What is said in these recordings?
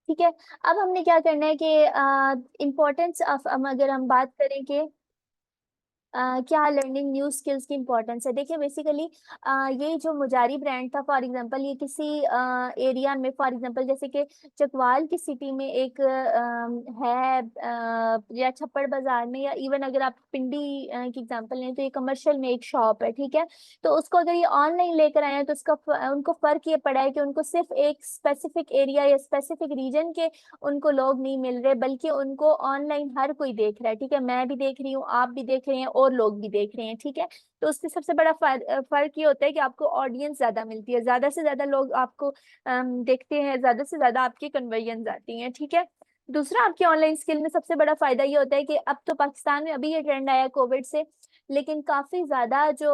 ठीक है। अब हमने क्या करना है कि इम्पोर्टेंस ऑफ, अगर हम बात करें कि क्या लर्निंग न्यू स्किल्स की इंपॉर्टेंस है। देखिए बेसिकली ये जो मुजारी ब्रांड था, फॉर एग्जांपल ये किसी एरिया में, फॉर एग्जांपल जैसे कि चकवाल की सिटी में एक है, या छप्पड़ बाजार में, या इवन अगर आप पिंडी की एग्जांपल लें तो ये कमर्शियल में एक शॉप है, ठीक है। तो उसको अगर ये ऑनलाइन लेकर आए हैं तो उसका उनको फर्क ये पड़ा है कि उनको सिर्फ एक स्पेसिफिक एरिया या स्पेसिफिक रीजन के उनको लोग नहीं मिल रहे, बल्कि उनको ऑनलाइन हर कोई देख रहा है, ठीक है। मैं भी देख रही हूँ, आप भी देख रहे हैं, और लोग भी देख रहे हैं, ठीक है। तो उससे सबसे बड़ा फर्क ये होता है कि आपको ऑडियंस ज्यादा मिलती है, ज्यादा से ज्यादा लोग आपको देखते हैं, ज्यादा से ज्यादा आपकी कन्वर्जन आती हैं, ठीक है। दूसरा आपकी ऑनलाइन स्किल में सबसे बड़ा फायदा ये होता है कि अब तो पाकिस्तान में अभी ये ट्रेंड आया कोविड से, लेकिन काफी ज्यादा जो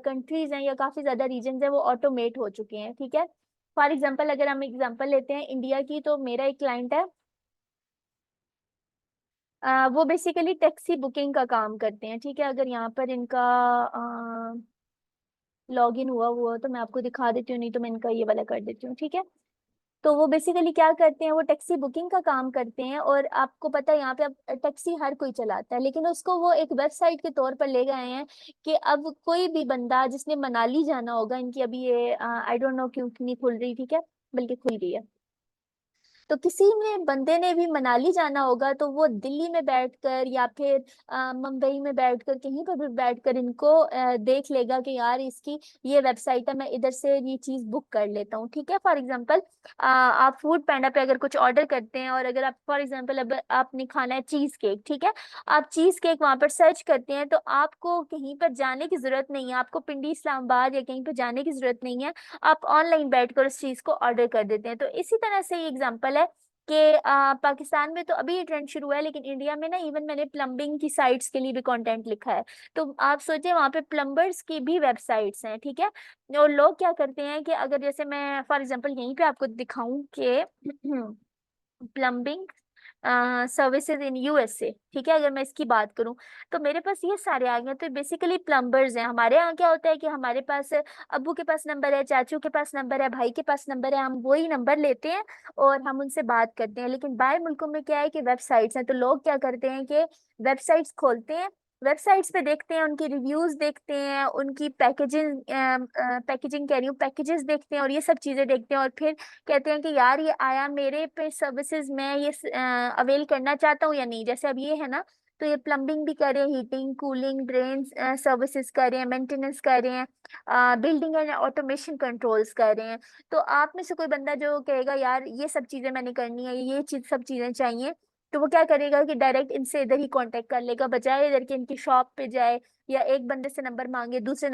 कंट्रीज हैं या काफी ज्यादा रीजन है वो ऑटोमेट हो चुके हैं, ठीक है। फॉर एग्जाम्पल अगर हम एग्जाम्पल लेते हैं इंडिया की, तो मेरा एक क्लाइंट है, वो बेसिकली टैक्सी बुकिंग का काम करते हैं, ठीक है। अगर यहाँ पर इनका लॉग इन हुआ तो मैं आपको दिखा देती हूँ, नहीं तो मैं इनका ये वाला कर देती हूँ, ठीक है। तो वो बेसिकली क्या करते हैं, वो टैक्सी बुकिंग का काम करते हैं, और आपको पता है यहाँ पे अब टैक्सी हर कोई चलाता है, लेकिन उसको वो एक वेबसाइट के तौर पर ले गए हैं कि अब कोई भी बंदा जिसने मनाली जाना होगा, इनकी अभी ये आई डोंट नो क्यों नहीं खुल रही, ठीक है, बल्कि खुल रही है। तो किसी में बंदे ने भी मनाली जाना होगा तो वो दिल्ली में बैठकर या फिर मुंबई में बैठकर, कहीं पर भी बैठकर इनको देख लेगा कि यार इसकी ये वेबसाइट है, मैं इधर से ये चीज बुक कर लेता हूँ, ठीक है। फॉर एग्जांपल आप फूड पैंडा पे अगर कुछ ऑर्डर करते हैं, और अगर आप फॉर एग्जांपल अब आपने खाना है चीज केक, ठीक है, आप चीज केक वहां पर सर्च करते हैं, तो आपको कहीं पर जाने की जरूरत नहीं है, आपको पिंडी इस्लामाबाद या कहीं पर जाने की जरूरत नहीं है, आप ऑनलाइन बैठकर उस चीज को ऑर्डर कर देते हैं। तो इसी तरह से ये एग्जांपल है कि पाकिस्तान में तो अभी ये ट्रेंड शुरू हुआ है, लेकिन इंडिया में ना इवन मैंने प्लम्बिंग की साइट्स के लिए भी कंटेंट लिखा है। तो आप सोचिए वहां पे प्लम्बर्स की भी वेबसाइट्स हैं, ठीक है। और लोग क्या करते हैं कि अगर जैसे मैं फॉर एग्जांपल यहीं पे आपको दिखाऊं कि प्लम्बिंग सर्विसेज इन यूएसए, ठीक है, अगर मैं इसकी बात करूं तो मेरे पास ये सारे आ गए। तो बेसिकली प्लम्बर्स हैं। हमारे यहाँ क्या होता है कि हमारे पास अब्बू के पास नंबर है, चाचू के पास नंबर है, भाई के पास नंबर है, हम वही नंबर लेते हैं और हम उनसे बात करते हैं। लेकिन बाहर मुल्कों में क्या है कि वेबसाइट्स हैं, तो लोग क्या करते हैं कि वेबसाइट्स खोलते हैं, वेबसाइट्स पे देखते हैं, उनकी रिव्यूज देखते हैं, उनकी पैकेजिंग पैकेजिंग कह रही हूँ, पैकेजेस देखते हैं, और ये सब चीजें देखते हैं, और फिर कहते हैं कि यार ये आया मेरे पे सर्विसेज, मैं ये अवेल करना चाहता हूँ या नहीं। जैसे अब ये है ना, तो ये प्लम्बिंग भी कर रहे हैं, हीटिंग कूलिंग ड्रेन सर्विसेज कर रहे हैं, मेंटेनेंस कर रहे हैं, बिल्डिंग एंड ऑटोमेशन कंट्रोल्स कर रहे हैं। तो आप में से कोई बंदा जो कहेगा यार ये सब चीजें मैंने करनी है, ये चीज सब चीजें चाहिए, तो वो क्या करेगा कि डायरेक्ट इनसे इधर ही कांटेक्ट कर लेगा, बजाय इधर के इनकी शॉप पे जाए, या एक बंदे से नंबर मांगे, दूसरे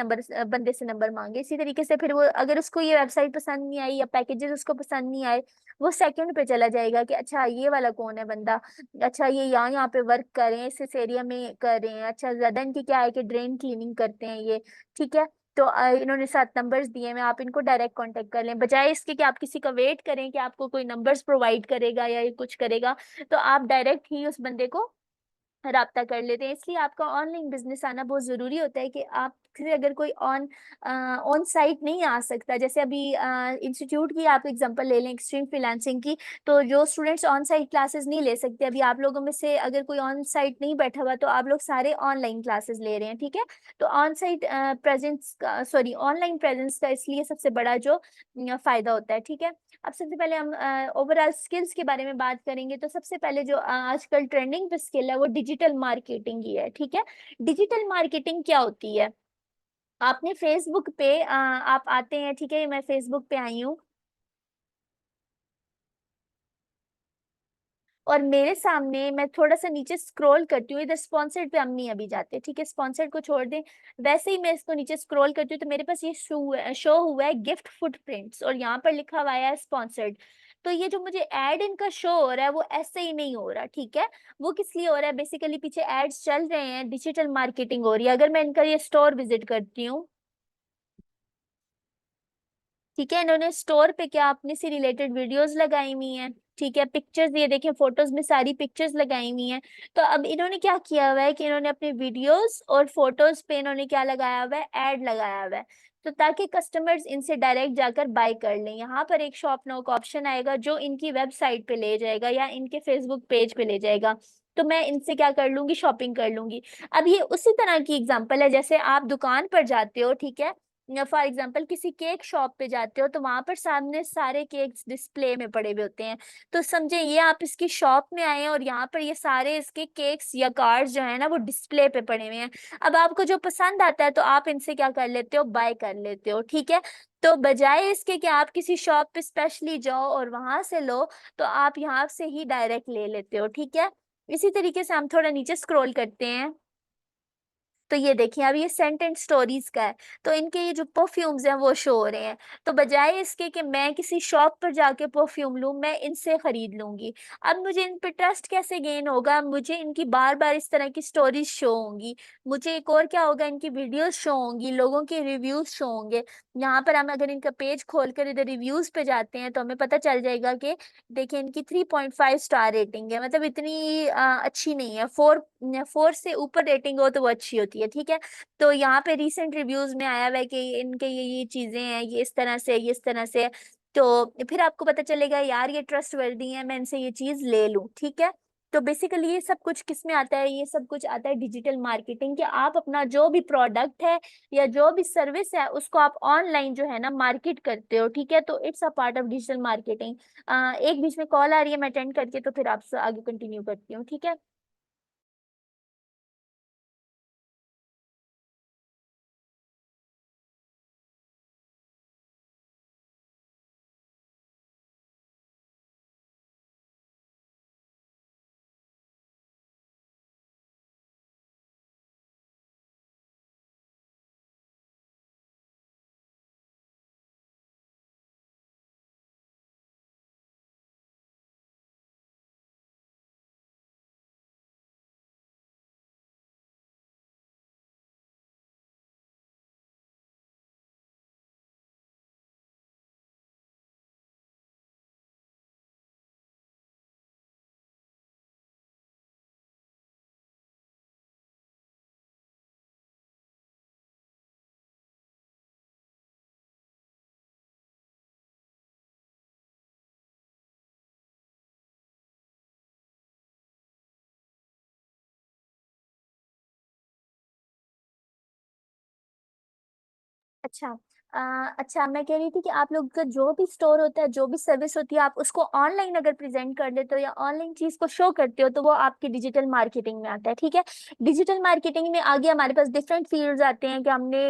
बंदे से नंबर मांगे। इसी तरीके से फिर वो अगर उसको ये वेबसाइट पसंद नहीं आई या पैकेजेस उसको पसंद नहीं आए, वो सेकंड पे चला जाएगा कि अच्छा ये वाला कौन है बंदा, अच्छा ये यहाँ पे वर्क कर रहे हैं, इस एरिया में कर रहे हैं, अच्छा ज्यादा इनकी क्या है कि ड्रेन क्लीनिंग करते हैं ये, ठीक है। तो इन्होंने 7 नंबर्स दिए हैं, आप इनको डायरेक्ट कांटेक्ट कर लें, बजाय इसके कि आप किसी का वेट करें कि आपको कोई नंबर्स प्रोवाइड करेगा या ये कुछ करेगा। तो आप डायरेक्ट ही उस बंदे को राब्ता कर लेते हैं। इसलिए आपका ऑनलाइन बिजनेस आना बहुत जरूरी होता है कि आप फिर अगर कोई ऑन साइट नहीं आ सकता, जैसे अभी इंस्टीट्यूट की आप एग्जांपल ले लें, एक्सट्रीम फ्रीलांसिंग की, तो जो स्टूडेंट्स ऑन साइट क्लासेस नहीं ले सकते, अभी आप लोगों में से अगर कोई ऑन साइट नहीं बैठा हुआ तो आप लोग सारे ऑनलाइन क्लासेस ले रहे हैं, ठीक है। तो ऑन साइट प्रेजेंस का, सॉरी, ऑनलाइन प्रेजेंस का इसलिए सबसे बड़ा जो फायदा होता है, ठीक है। अब सबसे पहले हम ओवरऑल स्किल्स के बारे में बात करेंगे, तो सबसे पहले जो आजकल ट्रेंडिंग पे स्किल है वो डिजिटल मार्केटिंग ही है, ठीक है। डिजिटल मार्केटिंग क्या होती है, आपने फेसबुक पे आप आते हैं, ठीक है, मैं फेसबुक पे आई हूँ, और मेरे सामने मैं थोड़ा सा नीचे स्क्रॉल करती हूँ, इधर स्पॉन्सर्ड पे हम नहीं अभी जाते, ठीक है, स्पॉन्सर्ड को छोड़ दें। वैसे ही मैं इसको नीचे स्क्रॉल करती हूँ तो मेरे पास ये शो हुआ है गिफ्ट फुटप्रिंट्स, और यहाँ पर लिखा हुआ है स्पॉन्सर्ड। तो ये जो मुझे एड इनका शो हो रहा है वो ऐसे ही नहीं हो रहा, ठीक है। वो किस लिए हो रहा है, बेसिकली पीछे एड्स चल रहे हैं, डिजिटल मार्केटिंग हो रही है। अगर मैं इनका ये स्टोर विजिट करती हूँ, ठीक है, इन्होंने स्टोर पे क्या अपने से रिलेटेड वीडियोस लगाई हुई हैं, ठीक है, पिक्चर्स, ये देखें फोटोज में सारी पिक्चर्स लगाई हुई हैं। तो अब इन्होंने क्या किया हुआ है कि इन्होंने अपने वीडियोस और फोटोज पे इन्होंने क्या लगाया हुआ है, एड लगाया हुआ है। तो ताकि कस्टमर्स इनसे डायरेक्ट जाकर बाय कर लें। यहाँ पर एक शॉप नाउ का ऑप्शन आएगा जो इनकी वेबसाइट पे ले जाएगा या इनके फेसबुक पेज पे ले जाएगा। तो मैं इनसे क्या कर लूंगी, शॉपिंग कर लूंगी। अब ये उसी तरह की एग्जांपल है, जैसे आप दुकान पर जाते हो, ठीक है, या फॉर एग्जांपल किसी केक शॉप पे जाते हो तो वहां पर सामने सारे केक्स डिस्प्ले में पड़े हुए होते हैं। तो समझे ये आप इसकी शॉप में आए हैं और यहाँ पर ये सारे इसके केक्स या कार्ड्स जो है ना वो डिस्प्ले पे पड़े हुए हैं। अब आपको जो पसंद आता है तो आप इनसे क्या कर लेते हो, बाय कर लेते हो, ठीक है। तो बजाय इसके कि आप किसी शॉप पे स्पेशली जाओ और वहां से लो, तो आप यहाँ से ही डायरेक्ट ले लेते हो, ठीक है। इसी तरीके से हम थोड़ा नीचे स्क्रॉल करते हैं। तो ये देखिए अब ये सेंट एंड स्टोरीज का है। तो इनके ये जो परफ्यूम्स हैं वो शो हो रहे हैं। तो बजाय इसके कि मैं किसी शॉप पर जाके परफ्यूम लूं, मैं इनसे खरीद लूंगी। अब मुझे इन पे ट्रस्ट कैसे गेन होगा, मुझे इनकी बार बार इस तरह की स्टोरीज शो होंगी। मुझे एक और क्या होगा, इनकी वीडियोस शो होंगी, लोगों के रिव्यूज शो होंगे। यहाँ पर हम अगर इनका पेज खोलकर इधर रिव्यूज पे जाते हैं तो हमें पता चल जाएगा कि देखिए इनकी 3.5 स्टार रेटिंग है, मतलब इतनी अच्छी नहीं है। 4 से ऊपर रेटिंग हो तो वो अच्छी होती है, ठीक है। तो यहाँ पे रिसेंट रिव्यूज में आया हुआ है कि इनके ये चीजें हैं, ये इस तरह से, ये इस तरह से। तो फिर आपको पता चलेगा यार ये ट्रस्ट वर्दी है, मैं इनसे ये चीज ले लूं, ठीक है। तो बेसिकली ये सब कुछ किस में आता है, ये सब कुछ आता है डिजिटल मार्केटिंग, कि आप अपना जो भी प्रोडक्ट है या जो भी सर्विस है उसको आप ऑनलाइन जो है ना मार्केट करते हो, ठीक है। तो it's a part of digital marketing. एक बीच में कॉल आ रही है, मैं अटेंड करके तो फिर आपसे आगे कंटिन्यू करती हूँ, ठीक है। अच्छा। अच्छा, मैं कह रही थी कि आप लोग का जो भी स्टोर होता है, जो भी सर्विस होती है, आप उसको ऑनलाइन अगर प्रेजेंट कर देते हो या ऑनलाइन चीज को शो करते हो तो वो आपकी डिजिटल मार्केटिंग में आता है, ठीक है। डिजिटल मार्केटिंग में आगे हमारे पास डिफरेंट फील्ड्स आते हैं कि हमने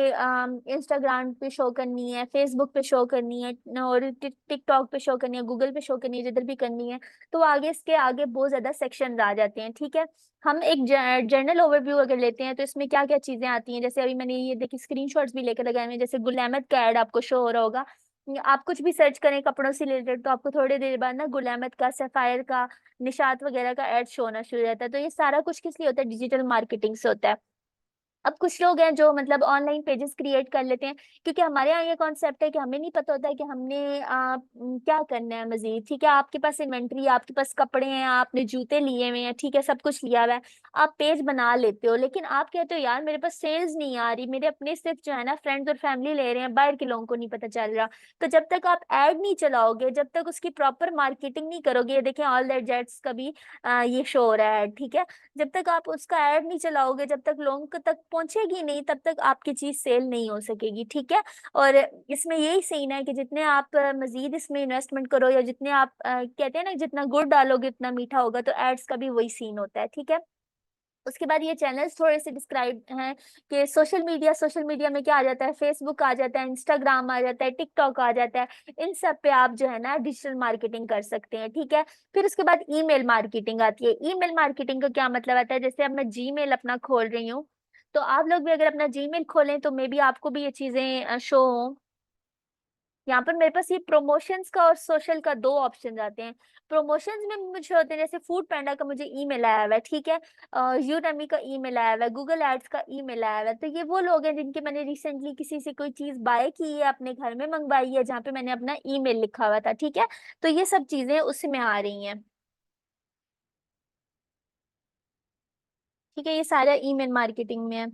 इंस्टाग्राम पे शो करनी है, फेसबुक पे शो करनी है, और टिकटॉक पे शो करनी है, गूगल पे शो करनी है, जिधर भी करनी है। तो आगे इसके आगे बहुत ज्यादा सेक्शन आ जाते हैं, ठीक है। हम एक जनरल ओवरव्यू अगर लेते हैं तो इसमें क्या क्या चीजें आती हैं, जैसे अभी मैंने ये देखी स्क्रीनशॉट्स भी लेकर लगाए हुए हैं, जैसे गुल अहमद का ऐड आपको शो हो रहा होगा। आप कुछ भी सर्च करें कपड़ों से रिलेटेड तो आपको थोड़ी देर बाद ना गुल अहमद का, सफायर का, निशात वगैरह का ऐड शो होना शुरू हो जाता है। तो ये सारा कुछ किस लिए होता है, डिजिटल मार्केटिंग से होता है। अब कुछ लोग हैं जो मतलब ऑनलाइन पेजेस क्रिएट कर लेते हैं, क्योंकि हमारे यहाँ ये कॉन्सेप्ट है कि हमें नहीं पता होता है कि हमने क्या करना है मजीद, ठीक है। आपके पास इन्वेंट्री है, आपके पास कपड़े हैं, आपने जूते लिए हुए हैं, ठीक है, सब कुछ लिया हुआ है। आप पेज बना लेते हो, लेकिन आप कहते हो यार मेरे पास सेल्स नहीं आ रही, मेरे अपने सिर्फ जो है ना फ्रेंड्स और फैमिली ले रहे हैं, बाहर के लोगों को नहीं पता चल रहा। तो जब तक आप ऐड नहीं चलाओगे, जब तक उसकी प्रॉपर मार्केटिंग नहीं करोगे, ये देखें ऑल दैट जेट्स का भी ये शो हो रहा है, ठीक है। जब तक आप उसका ऐड नहीं चलाओगे, जब तक लोगों तक पहुंचेगी नहीं, तब तक आपकी चीज सेल नहीं हो सकेगी, ठीक है। और इसमें यही सीन है कि जितने आप मजीद इसमें इन्वेस्टमेंट करो या जितने आप कहते हैं ना जितना गुड़ डालोगे उतना मीठा होगा, तो एड्स का भी वही सीन होता है, ठीक है। उसके बाद ये चैनल्स थोड़े से डिस्क्राइब हैं कि सोशल मीडिया में क्या आ जाता है, फेसबुक आ जाता है, इंस्टाग्राम आ जाता है, टिकटॉक आ जाता है। इन सब पे आप जो है ना डिजिटल मार्केटिंग कर सकते हैं, ठीक है। फिर उसके बाद ईमेल मार्केटिंग आती है। ईमेल मार्केटिंग का क्या मतलब आता है, जैसे अब मैं जीमेल अपना खोल रही हूँ, तो आप लोग भी अगर अपना जीमेल खोलें तो मे बी आपको भी ये चीजें शो हो। यहाँ पर मेरे पास ये प्रमोशंस का और सोशल का दो ऑप्शन आते हैं। प्रमोशंस में मुझे होते हैं, जैसे फूड पैंडा का मुझे ईमेल आया हुआ है, ठीक है। यूडमी का ईमेल आया हुआ है, गूगल एड्स का ईमेल आया हुआ है। तो ये वो लोग हैं जिनके मैंने रिसेंटली किसी से कोई चीज बाय की है, अपने घर में मंगवाई है, जहाँ पे मैंने अपना ईमेल लिखा हुआ था, ठीक है। तो ये सब चीजें उसमें आ रही हैं, ठीक है। ये सारा ईमेल मार्केटिंग में है।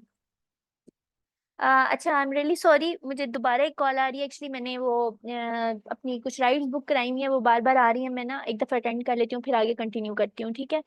अच्छा, आई एम रियली सॉरी, मुझे दोबारा एक कॉल आ रही है। एक्चुअली मैंने वो अपनी कुछ राइड्स बुक कराई हुई है, वो बार बार आ रही है। मैं ना एक दफ़ा अटेंड कर लेती हूँ, फिर आगे कंटिन्यू करती हूँ, ठीक है।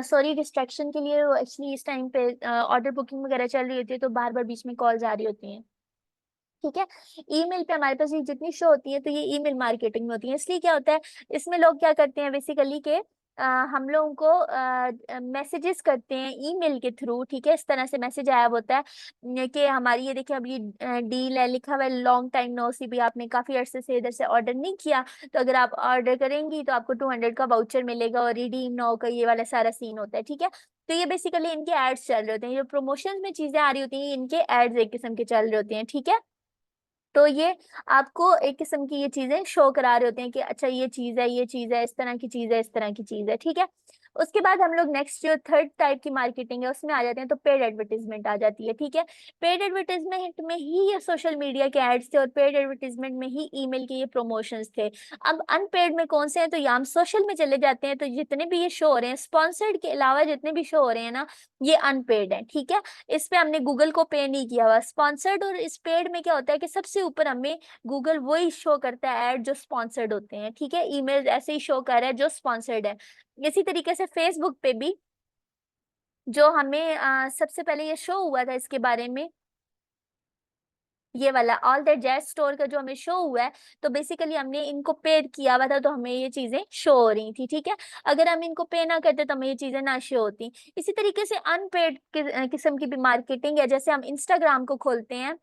सॉरी डिस्ट्रैक्शन के लिए। एक्चुअली इस टाइम पे ऑर्डर बुकिंग वगैरह चल रही होती है, तो बार बार बीच में कॉल्स आ रही होती हैं, ठीक है। ईमेल पे हमारे पास ये जितनी शो होती है, तो ये ईमेल मार्केटिंग में होती है। इसलिए क्या होता है, इसमें लोग क्या करते हैं बेसिकली के हम लोगों को मैसेजेस करते हैं ईमेल के थ्रू, ठीक है। इस तरह से मैसेज आया होता है कि हमारी ये देखिए, अब ये डील है, लिखा हुआ है लॉन्ग टाइम नो सी भी, आपने काफी अरसे से इधर से ऑर्डर नहीं किया, तो अगर आप ऑर्डर करेंगी तो आपको 200 का वाउचर मिलेगा, और रिडीम नाउ का ये वाला सारा सीन होता है, ठीक है। तो ये बेसिकली इनके एड्स चल रहे होते हैं, जो प्रमोशन में चीजें आ रही होती हैं, इनके एड्स एक किस्म के चल रहे होते हैं, ठीक है। तो ये आपको एक किस्म की ये चीजें शो करा रहे होते हैं कि अच्छा ये चीज है, ये चीज है, इस तरह की चीज है, इस तरह की चीज है, ठीक है। उसके बाद हम लोग नेक्स्ट जो थर्ड टाइप की मार्केटिंग है उसमें आ जाते हैं, तो पेड एडवर्टीजमेंट आ जाती है, ठीक है। पेड एडवर्टीजमेंट में ही ये सोशल मीडिया के एड्स थे, और पेड एडवर्टीजमेंट में ही ईमेल के ये प्रमोशंस थे। अब अनपेड में कौन से हैं, तो या हम सोशल में चले जाते हैं, तो जितने भी ये शो हो रहे हैं स्पॉन्सर्ड के अलावा, जितने भी शो हो रहे हैं ना, ये अनपेड है, ठीक है। इस पे हमने गूगल को पे नहीं किया हुआ। स्पॉन्सर्ड और इस पेड में क्या होता है कि सबसे ऊपर हमें गूगल वही शो करता है ऐड जो स्पॉन्सर्ड होते हैं, ठीक है। ईमेल ऐसे ही शो कर रहा है जो स्पॉन्सर्ड है। इसी तरीके से फेसबुक पे भी जो हमें सबसे पहले ये शो हुआ था इसके बारे में, ये वाला ऑल दैट जैज स्टोर का जो हमें शो हुआ है, तो बेसिकली हमने इनको पे किया हुआ था, तो हमें ये चीजें शो हो रही थी, ठीक है। अगर हम इनको पे ना करते तो हमें ये चीजें ना शो होती। इसी तरीके से अनपेड किस्म की भी मार्केटिंग है, जैसे हम इंस्टाग्राम को खोलते हैं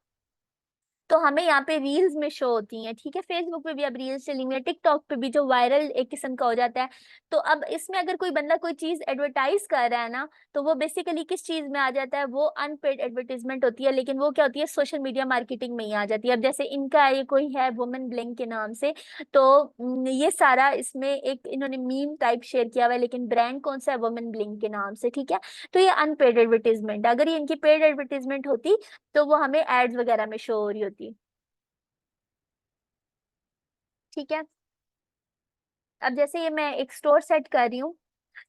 तो हमें यहाँ पे रील्स में शो होती हैं, ठीक है। फेसबुक पे भी अब रील्स चली हुई है, टिकटॉक पे भी जो वायरल एक किस्म का हो जाता है। तो अब इसमें अगर कोई बंदा कोई चीज एडवर्टाइज कर रहा है ना, तो वो बेसिकली किस चीज में आ जाता है, वो अनपेड एडवर्टीजमेंट होती है, लेकिन वो क्या होती है, सोशल मीडिया मार्केटिंग में ही आ जाती है। अब जैसे इनका ये कोई है वुमेन ब्लिंक के नाम से, तो ये सारा इसमें एक इन्होंने मीम टाइप शेयर किया हुआ है, लेकिन ब्रांड कौन सा है, वुमेन ब्लिंक के नाम से, ठीक है। तो ये अनपेड एडवर्टीजमेंट, अगर ये इनकी पेड एडवर्टीजमेंट होती तो वो हमें एड्स वगैरह में शो हो रही होती, ठीक है। अब जैसे ये मैं एक स्टोर सेट कर रही हूँ,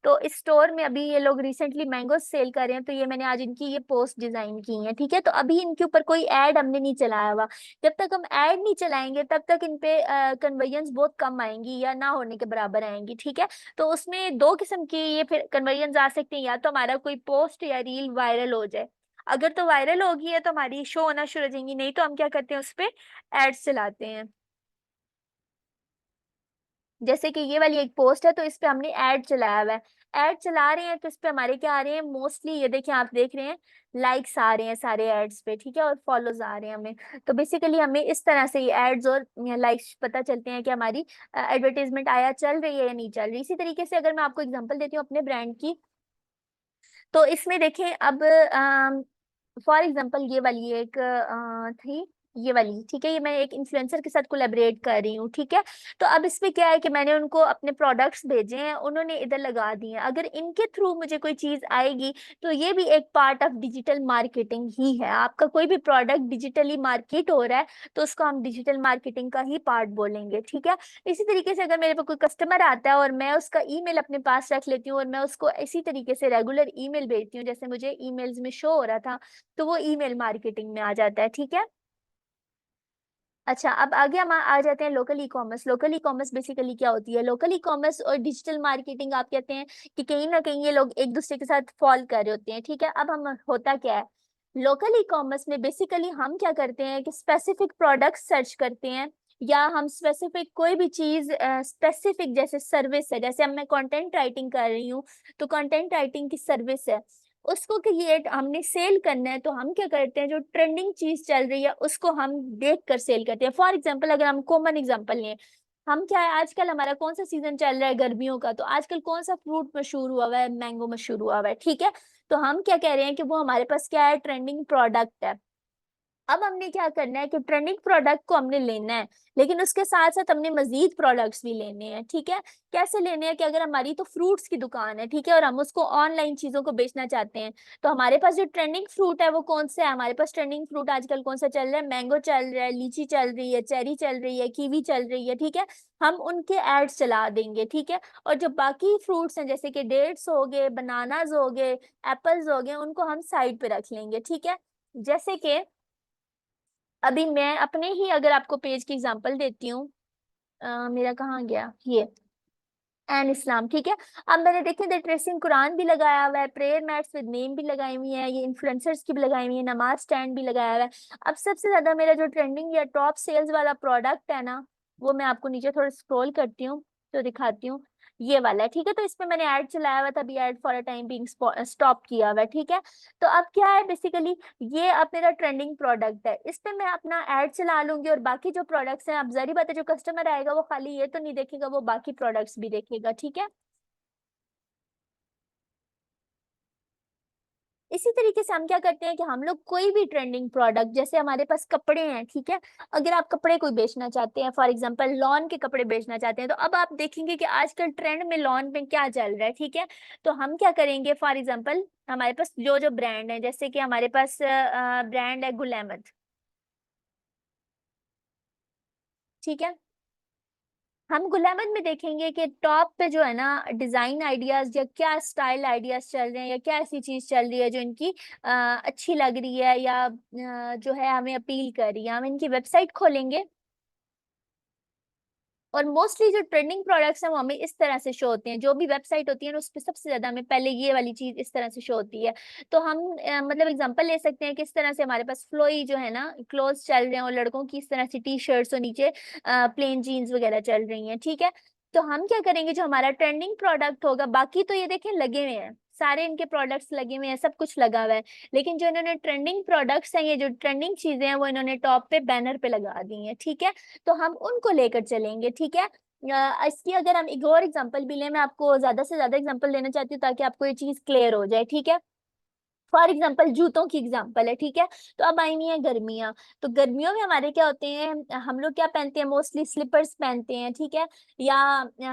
तो इस स्टोर में अभी ये लोग रिसेंटली मैंगो सेल कर रहे हैं, तो ये मैंने आज इनकी ये पोस्ट डिजाइन की है, ठीक है। तो अभी इनके ऊपर कोई ऐड हमने नहीं चलाया हुआ। जब तक हम ऐड नहीं चलाएंगे तब तक इन पे कन्वर्जन्स बहुत कम आएंगी, या ना होने के बराबर आएंगी, ठीक है। तो उसमें दो किस्म की ये फिर कन्वर्जन्स आ सकते हैं, या तो हमारा कोई पोस्ट या रील वायरल हो जाए। अगर तो वायरल होगी है तो हमारी शो होना शुरू हो जाएंगी, नहीं तो हम क्या करते हैं, उस पे एड्स चलाते हैं। जैसे कि ये वाली एक पोस्ट है, तो इस पे हमने ऐड चलाया हुआ है। ऐड चला रहे हैं तो इस पे हमारे क्या आ रहे हैं, मोस्टली ये देखिए आप देख रहे हैं, लाइक्स आ रहे हैं सारे एड्स पे, ठीक है, और फॉलोज आ रहे हैं हमें। तो बेसिकली हमें इस तरह से ये एड्स और लाइक्स पता चलते हैं कि हमारी एडवर्टीजमेंट आया चल रही है या नहीं चल रही। इसी तरीके से अगर मैं आपको एग्जांपल देती हूँ अपने ब्रांड की, तो इसमें देखें अब फॉर एग्जांपल ये वाली एक थी, ये वाली, ठीक है। ये मैं एक इन्फ्लुएंसर के साथ कोलैबोरेट कर रही हूँ, ठीक है। तो अब इसमें क्या है कि मैंने उनको अपने प्रोडक्ट्स भेजे हैं, उन्होंने इधर लगा दिए हैं। अगर इनके थ्रू मुझे कोई चीज आएगी, तो ये भी एक पार्ट ऑफ डिजिटल मार्केटिंग ही है। आपका कोई भी प्रोडक्ट डिजिटली मार्केट हो रहा है, तो उसको हम डिजिटल मार्केटिंग का ही पार्ट बोलेंगे, ठीक है। इसी तरीके से अगर मेरे पे कोई कस्टमर आता है और मैं उसका ईमेल अपने पास रख लेती हूँ, और मैं उसको इसी तरीके से रेगुलर ईमेल भेजती हूँ जैसे मुझे ईमेल्स में शो हो रहा था, तो वो ईमेल मार्केटिंग में आ जाता है, ठीक है। अच्छा, अब आगे हम आ जाते हैं local e commerce. Local e commerce basically क्या होती है, लोकल ई कॉमर्स और डिजिटल मार्केटिंग आप कहते हैं कि कहीं ना कहीं ये लोग एक दूसरे के साथ फॉल कर रहे होते हैं, ठीक है। अब हम होता क्या है, लोकल ई कॉमर्स में बेसिकली हम क्या करते हैं कि स्पेसिफिक प्रोडक्ट सर्च करते हैं, या हम स्पेसिफिक कोई भी चीज स्पेसिफिक, जैसे सर्विस है, जैसे अब मैं कंटेंट राइटिंग कर रही हूँ, तो कंटेंट राइटिंग की सर्विस है, उसको क्रिएट हमने सेल करना है, तो हम क्या करते हैं, जो ट्रेंडिंग चीज चल रही है उसको हम देख कर सेल करते हैं। फॉर एग्जाम्पल अगर हम कॉमन एग्जाम्पल लें, हम क्या है, आजकल हमारा कौन सा सीजन चल रहा है, गर्मियों का, तो आजकल कौन सा फ्रूट मशहूर हुआ हुआ है, मैंगो मशहूर हुआ हुआ है, ठीक है। तो हम क्या कह रहे हैं कि वो हमारे पास क्या है, ट्रेंडिंग प्रोडक्ट है, अब हमने क्या करना है कि ट्रेंडिंग प्रोडक्ट को हमने लेना है, लेकिन उसके साथ साथ हमने मजीद प्रोडक्ट्स भी लेने हैं, ठीक है। कैसे लेने हैं कि अगर हमारी तो फ्रूट्स की दुकान है, ठीक है, और हम उसको ऑनलाइन चीजों को बेचना चाहते हैं, तो हमारे पास जो ट्रेंडिंग फ्रूट है वो कौन सा है? हमारे पास ट्रेंडिंग फ्रूट आजकल कौन सा चल रहा है? मैंगो चल रहा है, लीची चल रही है, चेरी चल रही है, कीवी चल रही है, ठीक है। हम उनके एड्स चला देंगे, ठीक है। और जो बाकी फ्रूट्स हैं जैसे कि डेट्स हो गए, बनानाज हो गए, एप्पल्स हो गए, उनको हम साइड पे रख लेंगे, ठीक है। जैसे कि अभी मैं अपने ही अगर आपको पेज की एग्जांपल देती हूँ, मेरा कहाँ गया ये, एन इस्लाम, ठीक है। अब मैंने देखे द ट्रेसिंग कुरान भी लगाया हुआ है, प्रेयर मैट्स विद नेम भी लगाई हुई है, ये इन्फ्लुएंसर्स की भी लगाई हुई है, नमाज स्टैंड भी लगाया हुआ है। अब सबसे ज्यादा मेरा जो ट्रेंडिंग या टॉप सेल्स वाला प्रोडक्ट है ना, वो मैं आपको नीचे थोड़ा स्क्रॉल करती हूँ तो दिखाती हूँ, ये वाला है, ठीक है। तो इसमें मैंने ऐड चलाया हुआ था, अभी add for a time being stop किया हुआ है, ठीक है। तो अब क्या है बेसिकली, ये अब मेरा ट्रेंडिंग प्रोडक्ट है, इस पे मैं अपना ऐड चला लूंगी, और बाकी जो प्रोडक्ट्स हैं, अब जारी बात है जो कस्टमर आएगा वो खाली ये तो नहीं देखेगा, वो बाकी प्रोडक्ट्स भी देखेगा, ठीक है। इसी तरीके से हम क्या करते हैं कि हम लोग कोई भी ट्रेंडिंग प्रोडक्ट, जैसे हमारे पास कपड़े हैं, ठीक है, अगर आप कपड़े कोई बेचना चाहते हैं, फॉर एग्जांपल लॉन के कपड़े बेचना चाहते हैं, तो अब आप देखेंगे कि आजकल ट्रेंड में लॉन में क्या चल रहा है, ठीक है। तो हम क्या करेंगे, फॉर एग्जांपल हमारे पास जो जो ब्रांड है, जैसे कि हमारे पास ब्रांड है गुल अहमद, ठीक है। हम गुल अहमद में देखेंगे कि टॉप पे जो है ना डिजाइन आइडियाज या क्या स्टाइल आइडियाज चल रहे हैं, या क्या ऐसी चीज चल रही है जो इनकी अच्छी लग रही है, या जो है हमें अपील कर रही है, हम इनकी वेबसाइट खोलेंगे, और मोस्टली जो ट्रेंडिंग प्रोडक्ट्स हैं वो हमें इस तरह से शो होते हैं, जो भी वेबसाइट होती है ना उस पर सबसे ज्यादा हमें पहले ये वाली चीज इस तरह से शो होती है। तो हम मतलब एग्जांपल ले सकते हैं कि इस तरह से हमारे पास फ्लोई जो है ना क्लोथ चल रहे हैं, और लड़कों की इस तरह से टी शर्ट्स और नीचे प्लेन जीन्स वगैरह चल रही हैं, ठीक है। तो हम क्या करेंगे, जो हमारा ट्रेंडिंग प्रोडक्ट होगा, बाकी तो ये देखें लगे हुए हैं, सारे इनके प्रोडक्ट्स लगे हुए हैं, सब कुछ लगा हुआ है, लेकिन जो इन्होंने ट्रेंडिंग प्रोडक्ट्स हैं, ये जो ट्रेंडिंग चीजें हैं वो इन्होंने टॉप पे बैनर पे लगा दी हैं, ठीक है। तो हम उनको लेकर चलेंगे, ठीक है। इसकी अगर हम एक और एग्जांपल भी लें, मैं आपको ज्यादा से ज्यादा एग्जांपल लेना चाहती हूँ ताकि आपको ये चीज क्लियर हो जाए, ठीक है। फॉर एग्जाम्पल जूतों की एग्जाम्पल है, ठीक है। तो अब आई हुई है गर्मियां, तो गर्मियों में हमारे क्या होते हैं, हम लोग क्या पहनते हैं, मोस्टली स्लीपर्स पहनते हैं, ठीक है। या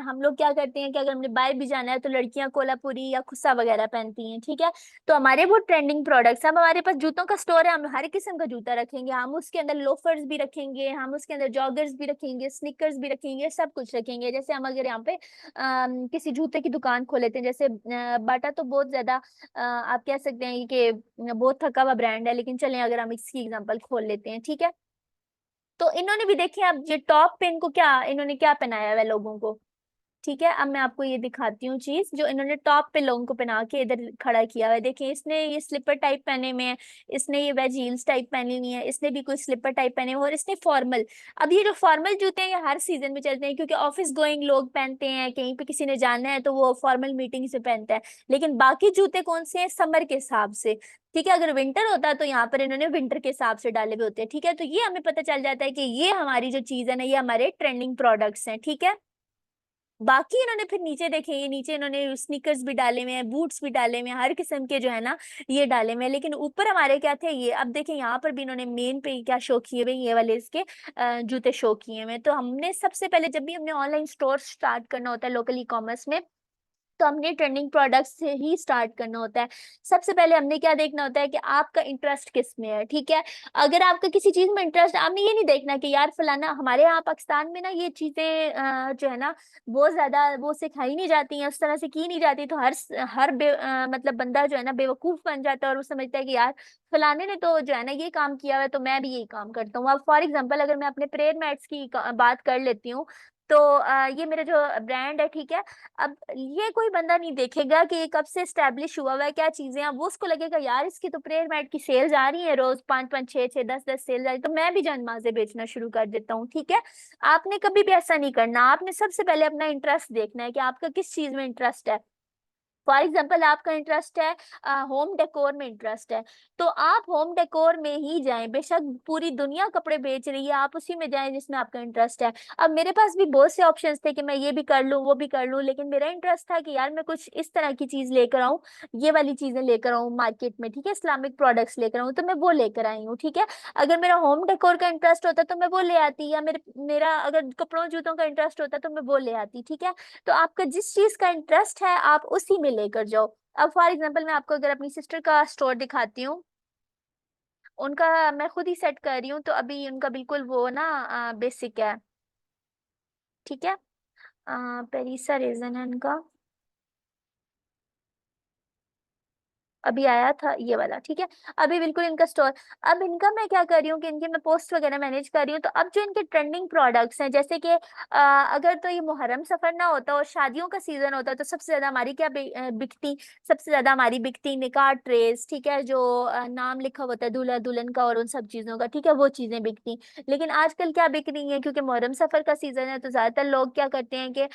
हम लोग क्या करते हैं कि अगर हमने बाहर भी जाना है तो लड़कियां कोलापुरी या खुस्सा वगैरह पहनती हैं, ठीक है। तो हमारे वो ट्रेंडिंग प्रोडक्ट्स, अब हमारे पास जूतों का स्टोर है, हम हर किस्म का जूता रखेंगे, हम उसके अंदर लोफर्स भी रखेंगे, हम उसके अंदर जॉगर्स भी रखेंगे, स्निकर्स भी रखेंगे, सब कुछ रखेंगे। जैसे हम अगर यहाँ पे किसी जूते की दुकान खोल लेते हैं, जैसे बाटा तो बहुत ज्यादा आप कह सकते हैं कि बहुत थका हुआ ब्रांड है, लेकिन चलें अगर हम इसकी एग्जांपल खोल लेते हैं, ठीक है। तो इन्होंने भी देखिए, अब ये टॉप पे इनको क्या इन्होंने क्या पहनाया हुआ है लोगों को, ठीक है। अब मैं आपको ये दिखाती हूँ चीज, जो इन्होंने टॉप पे लोगों को पहना के इधर खड़ा किया हुआ है, देखिए इसने ये स्लीपर टाइप पहने में है, इसने ये वेज हील्स टाइप पहनी हुई है, इसने भी कोई स्लीपर टाइप पहने हुए हैं, और इसने फॉर्मल। अब ये जो फॉर्मल जूते हैं ये हर सीजन में चलते हैं, क्योंकि ऑफिस गोइंग लोग पहनते हैं, कहीं पे किसी ने जाना है तो वो फॉर्मल मीटिंग से पहनता है। लेकिन बाकी जूते कौन से हैं, समर के हिसाब से, ठीक है। अगर विंटर होता है तो यहाँ पर इन्होंने विंटर के हिसाब से डाले हुए होते हैं, ठीक है। तो ये हमें पता चल जाता है कि ये हमारी जो चीज है ना, ये हमारे ट्रेंडिंग प्रोडक्ट्स हैं, ठीक है। बाकी इन्होंने फिर नीचे देखे, ये नीचे इन्होंने स्नीकर्स भी डाले हुए हैं, बूट्स भी डाले हुए हैं, हर किस्म के जो है ना ये डाले हुए हैं, लेकिन ऊपर हमारे क्या थे ये, अब देखें यहाँ पर भी इन्होंने मेन पे क्या शो किए हुए हैं, ये वाले इसके जूते शो किए हुए हैं। तो हमने सबसे पहले जब भी हमने ऑनलाइन स्टोर स्टार्ट करना होता है लोकल ई कॉमर्स में, तो हमने ट्रेंडिंग प्रोडक्ट्स से ही स्टार्ट करना होता है। सबसे पहले हमने क्या देखना होता है कि आपका इंटरेस्ट किस में है, ठीक है। अगर आपका किसी चीज में इंटरेस्ट, आपने ये नहीं देखना कि यार फलाना, हमारे यहाँ पाकिस्तान में ना ये चीजें जो है ना बहुत ज्यादा वो सिखाई नहीं जाती हैं, उस तरह से की नहीं जाती, तो मतलब बंदा जो है ना बेवकूफ बन जाता है, और वो समझता है कि यार फलाने ने तो जो है ना ये काम किया हुआ है तो मैं भी यही काम करता हूँ। अब फॉर एग्जाम्पल अगर मैं अपने प्रेयर मैट्स की बात कर लेती हूँ, तो ये मेरा जो ब्रांड है, ठीक है। अब ये कोई बंदा नहीं देखेगा कि ये कब से स्टैब्लिश हुआ हुआ है, क्या चीजें हैं, वो उसको लगेगा यार इसकी तो प्रेयर मैट की सेल्स आ रही है, रोज 5 5 6 6 10 10 सेल्स आ रही है, तो मैं भी जानमाज़े बेचना शुरू कर देता हूँ, ठीक है। आपने कभी भी ऐसा नहीं करना, आपने सबसे पहले अपना इंटरेस्ट देखना है कि आपका किस चीज में इंटरेस्ट है। फॉर एग्जाम्पल आपका इंटरेस्ट है होम डेकोर में इंटरेस्ट है, तो आप होम डेकोर में ही जाएं। बेशक पूरी दुनिया कपड़े बेच रही है, आप उसी में जाएं जिसमें आपका इंटरेस्ट है। अब मेरे पास भी बहुत से ऑप्शंस थे कि मैं ये भी कर लूं वो भी कर लूं, लेकिन मेरा इंटरेस्ट था कि यार मैं कुछ इस तरह की चीज लेकर आऊं, ये वाली चीजें लेकर आऊं मार्केट में, ठीक है, इस्लामिक प्रोडक्ट्स लेकर आऊं, तो मैं वो लेकर आई हूँ, ठीक है। अगर मेरा होम डेकोर का इंटरेस्ट होता तो मैं वो ले आती, या मेरा अगर कपड़ों जूतों का इंटरेस्ट होता तो मैं वो ले आती, ठीक है। तो आपका जिस चीज का इंटरेस्ट है आप उसी में लेकर जाओ। अब फॉर एग्जांपल मैं आपको अगर अपनी सिस्टर का स्टोर दिखाती हूँ, उनका मैं खुद ही सेट कर रही हूँ, तो अभी उनका बिल्कुल वो ना बेसिक है, ठीक है। पेरिसा रीजन है उनका, अभी आया था ये वाला, ठीक है। अभी बिल्कुल इनका स्टोर। अब इनका मैं क्या कर रही हूँ कि इनके मैं पोस्ट वगैरह मैनेज कर रही हूँ, तो अब जो इनके ट्रेंडिंग प्रोडक्ट्स हैं, जैसे कि अगर तो ये मुहर्रम सफर ना होता और शादियों का सीजन होता तो सबसे ज्यादा हमारी क्या बिकती, सबसे ज्यादा हमारी बिकती निकाह ट्रेस, ठीक है, जो नाम लिखा होता है दूल्हा दुल्हन का और उन सब चीजों का, ठीक है, वो चीजें बिकती। लेकिन आजकल क्या बिक रही है, क्योंकि मुहर्रम सफर का सीजन है तो ज्यादातर लोग क्या करते हैं कि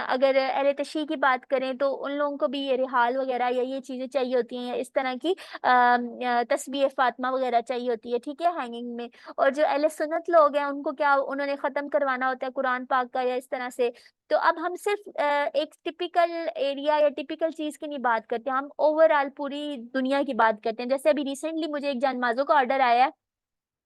अगर अहले तशी की बात करें तो उन लोगों को भी ये रिहाल वगैरह या ये चीजें चाहिए होती हैं, या इस तरह की तस्बीह फातिमा वगैरह चाहिए होती है, ठीक है, हैंगिंग में। और जो अहले सुन्नत लोग हैं उनको क्या उन्होंने खत्म करवाना होता है कुरान पाक का या इस तरह से। तो अब हम सिर्फ एक टिपिकल एरिया या टिपिकल चीज की नहीं बात करते, हम ओवरऑल पूरी दुनिया की बात करते हैं। जैसे अभी रिसेंटली मुझे एक जानमाज़ों का ऑर्डर आया है,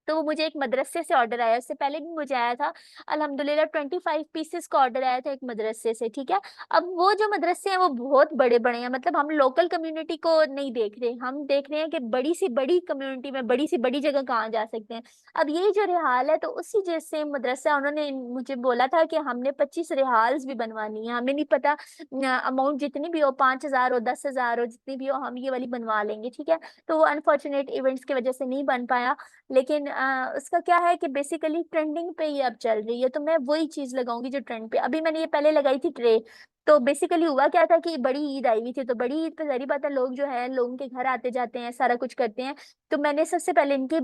तो वो मुझे एक मदरसे से ऑर्डर आया, उससे पहले भी मुझे आया था अल्हम्दुलिल्लाह 25 पीसेस का ऑर्डर आया था एक मदरसे से, ठीक है। अब वो जो मदरसे हैं वो बहुत बड़े बड़े हैं, मतलब हम लोकल कम्युनिटी को नहीं देख रहे, हम देख रहे हैं कि बड़ी सी बड़ी कम्युनिटी में बड़ी सी बड़ी जगह कहाँ जा सकते हैं। अब यही जो रिहाल है, तो उसी जैसे मदरसा उन्होंने मुझे बोला था कि हमने 25 रिहाल्स भी बनवानी है, हमें नहीं पता अमाउंट जितनी भी हो, 5,000 हो 10,000 हो जितनी भी हो, हम ये वाली बनवा लेंगे, ठीक है। तो वो अनफॉर्चुनेट इवेंट्स की वजह से नहीं बन पाया। लेकिन उसका क्या है कि बेसिकली ट्रेंडिंग पे ही अब चल रही है, तो मैं वही चीज लगाऊंगी जो ट्रेंड पे। अभी मैंने ये पहले लगाई थी ट्रे। तो बेसिकली हुआ क्या था कि बड़ी ईद आई हुई थी, तो बड़ी ईद पे जारी बात है लोग जो है लोगों के घर आते जाते हैं, सारा कुछ करते हैं। तो मैंने सबसे पहले इनकी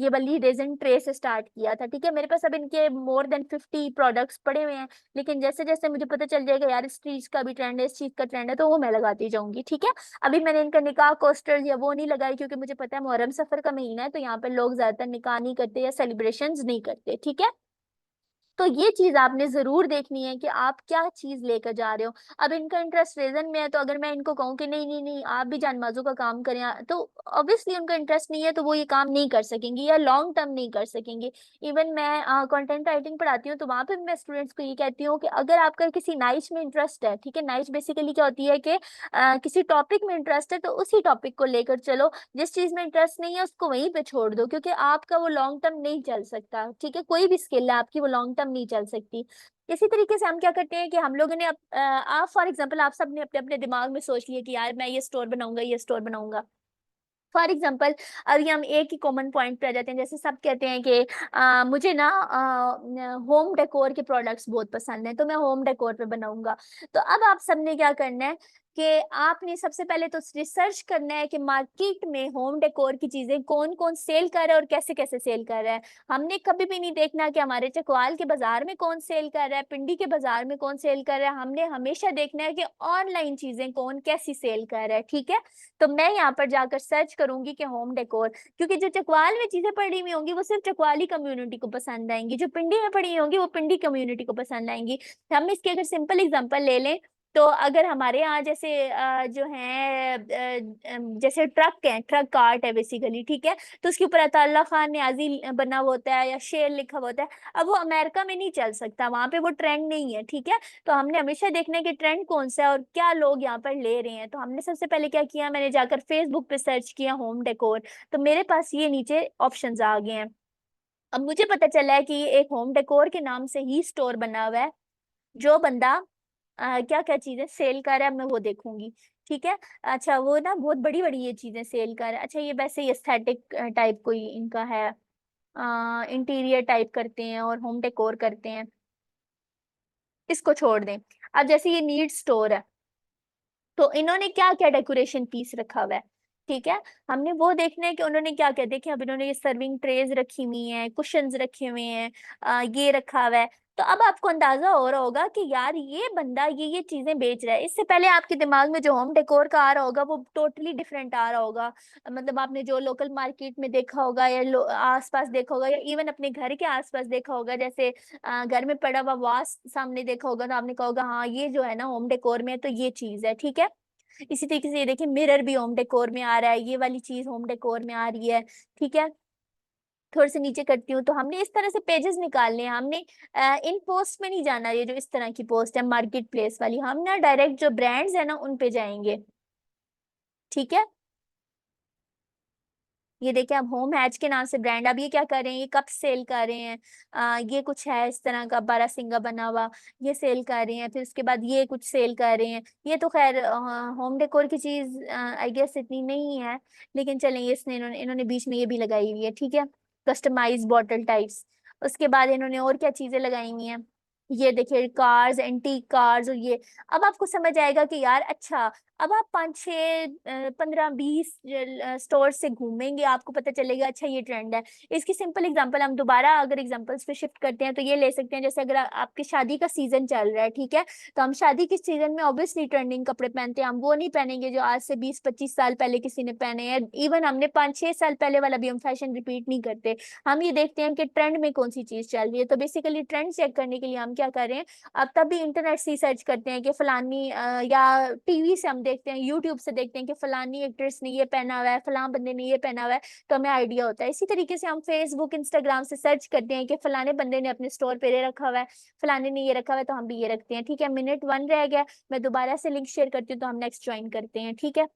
ये वाली रेजन ट्रे से स्टार्ट किया था, ठीक है। मेरे पास अब इनके मोर देन 50 प्रोडक्ट्स पड़े हुए हैं। लेकिन जैसे जैसे मुझे पता चल जाएगा यार इस चीज का भी ट्रेंड है, इस चीज का ट्रेंड है, तो वो मैं लगाती जाऊंगी, ठीक है। अभी मैंने इनका निकाह कोस्टर या वो नहीं लगाई, क्योंकि मुझे पता है मुहर्रम सफर का महीना है, तो यहाँ पे लोग ज्यादातर निकाह नहीं करते या सेलिब्रेशंस नहीं करते, ठीक है। तो ये चीज आपने जरूर देखनी है कि आप क्या चीज लेकर जा रहे हो। अब इनका इंटरेस्ट रेजन में है, तो अगर मैं इनको कहूँ कि नहीं नहीं नहीं आप भी जानमाज़ों का काम करें, तो ऑब्वियसली उनका इंटरेस्ट नहीं है, तो वो ये काम नहीं कर सकेंगे या लॉन्ग टर्म नहीं कर सकेंगे। इवन मैं कंटेंट राइटिंग पढ़ाती हूँ, तो वहां पे मैं स्टूडेंट्स को ये कहती हूँ कि अगर आपका किसी नाइच में इंटरेस्ट है, ठीक है, नाइच बेसिकली क्या होती है कि किसी टॉपिक में इंटरेस्ट है तो उसी टॉपिक को लेकर चलो, जिस चीज में इंटरेस्ट नहीं है उसको वहीं पे छोड़ दो, क्योंकि आपका वो लॉन्ग टर्म नहीं चल सकता, ठीक है। कोई भी स्किल है आपकी वो लॉन्ग टर्म नहीं चल सकती। इसी तरीके से हम क्या करते हैं कि हम लोगों ने आप फॉर एग्जांपल आप सब ने अपने अपने दिमाग में सोच लिया कि यार मैं ये स्टोर बनाऊंगा ये स्टोर बनाऊंगा। फॉर एग्जाम्पल अभी हम एक ही कॉमन पॉइंट पे आ जाते हैं, जैसे सब कहते हैं कि मुझे ना होम डेकोर के प्रोडक्ट्स बहुत पसंद हैं, तो मैं होम डेकोर पे बनाऊंगा। तो अब आप सबने क्या करना है कि आपने सबसे पहले तो रिसर्च करना है कि मार्केट में होम डेकोर की चीजें कौन कौन सेल कर रहा है और कैसे कैसे सेल कर रहा है। हमने कभी भी नहीं देखना कि हमारे चकवाल के बाजार में कौन सेल कर रहा है, पिंडी के बाजार में कौन सेल कर रहा है, हमने हमेशा देखना है कि ऑनलाइन चीजें कौन कैसी सेल कर रहा है, ठीक है। तो मैं यहाँ पर जाकर सर्च करूंगी कि होम डेकोर, क्योंकि जो चकवाल में चीजें पड़ी हुई होंगी वो सिर्फ चकवाली कम्युनिटी को पसंद आएंगी, जो पिंडी में पड़ी होंगी वो पिंडी कम्युनिटी को पसंद आएंगी। हम इसके अगर सिंपल एग्जांपल ले लें, तो अगर हमारे यहाँ जैसे जो है जैसे ट्रक है, ट्रक कार्ट है बेसिकली, ठीक है, तो उसके ऊपर अताउल्लाह खान न्याजी बना हुआ होता है या शेर लिखा हुआ होता है। अब वो अमेरिका में नहीं चल सकता, वहां पे वो ट्रेंड नहीं है, ठीक है। तो हमने हमेशा देखना है कि ट्रेंड कौन सा है और क्या लोग यहाँ पर ले रहे हैं। तो हमने सबसे पहले क्या किया, मैंने जाकर फेसबुक पे सर्च किया होम डेकोर, तो मेरे पास ये नीचे ऑप्शंस आ गए हैं। अब मुझे पता चला है कि ये एक होम डेकोर के नाम से ही स्टोर बना हुआ है। जो बंदा क्या क्या चीजें सेल कर रहा है मैं वो देखूंगी, ठीक है। अच्छा वो ना बहुत बड़ी बड़ी ये चीजें सेल कर रहा है। अच्छा ये वैसे ही एस्थेटिक टाइप कोई इनका है, इंटीरियर टाइप करते हैं और होम डेकोर करते हैं, इसको छोड़ दें। अब जैसे ये नीड स्टोर है, तो इन्होंने क्या क्या डेकोरेशन पीस रखा हुआ है, ठीक है। हमने वो देखना है कि उन्होंने क्या क्या, देखिए अब इन्होंने ये सर्विंग ट्रेज रखी हुई हैं, कुशन्स रखे हुए हैं, ये रखा हुआ है। तो अब आपको अंदाजा हो रहा होगा कि यार ये बंदा ये चीजें बेच रहा है। इससे पहले आपके दिमाग में जो होम डेकोर का आ रहा होगा वो टोटली डिफरेंट आ रहा होगा। मतलब आपने जो लोकल मार्केट में देखा होगा या आसपास देखा होगा या इवन अपने घर के आसपास देखा होगा, जैसे घर में पड़ा हुआ वास सामने देखा होगा तो आपने कहा होगा हाँ ये जो है ना होम डेकोर में है, तो ये चीज है, ठीक है। इसी तरीके से ये देखिए मिरर भी होम डेकोर में आ रहा है, ये वाली चीज होम डेकोर में आ रही है, ठीक है। थोड़े से नीचे करती हूँ तो हमने इस तरह से पेजेस निकालने हैं, हमने इन पोस्ट में नहीं जाना। ये जो इस तरह की पोस्ट है मार्केट प्लेस वाली, हम ना डायरेक्ट जो ब्रांड्स है ना उन पे जाएंगे, ठीक है। ये देखिए अब होम हैच के नाम से ब्रांड, अब ये क्या कर रहे हैं, ये कप सेल कर रहे हैं। ये कुछ है इस तरह का बारहसिंगा बना हुआ, ये सेल कर रहे हैं। फिर उसके बाद ये कुछ सेल कर रहे हैं। ये तो खैर होम डेकोर की चीज आई गेस इतनी नहीं है, लेकिन चलें ये इसने इन्होंने इन्होंने बीच में ये भी लगाई हुई है, ठीक है। Customize bottle types. उसके बाद इन्होंने और क्या चीजें लगाई हुई हैं, ये देखिए कार्स, एंटीक कार्स और ये। अब आपको समझ आएगा कि यार अच्छा, अब आप 5 6 15 20 स्टोर से घूमेंगे, आपको पता चलेगा अच्छा ये ट्रेंड है। इसकी सिंपल एग्जांपल हम दोबारा अगर एग्जांपल्स पे शिफ्ट करते हैं तो ये ले सकते हैं, जैसे अगर आपकी शादी का सीजन चल रहा है, ठीक है। तो हम शादी के सीजन में ऑब्वियसली ट्रेंडिंग कपड़े पहनते हैं, हम वो नहीं पहनेंगे जो आज से 20 25 साल पहले किसी ने पहने हैं। इवन हमने 5 6 साल पहले वाला भी हम फैशन रिपीट नहीं करते। हम ये देखते हैं कि ट्रेंड में कौन सी चीज चल रही है। तो बेसिकली ट्रेंड चेक करने के लिए हम क्या कर रहे हैं, अब तब भी इंटरनेट से सर्च करते हैं कि फलानी या टीवी से हम देखते हैं, यूट्यूब से देखते हैं कि फलानी एक्ट्रेस ने ये पहना हुआ है, फलान बंदे ने ये पहना हुआ है, तो हमें आइडिया होता है। इसी तरीके से हम फेसबुक इंस्टाग्राम से सर्च करते हैं कि फलाने बंदे ने अपने स्टोर पे ये रखा हुआ है, फलाने ने ये रखा हुआ है, तो हम भी ये रखते हैं, ठीक है। मिनट 1 रह गया, मैं दोबारा से लिंक शेयर करती हूँ तो हम नेक्स्ट ज्वाइन करते हैं, ठीक है।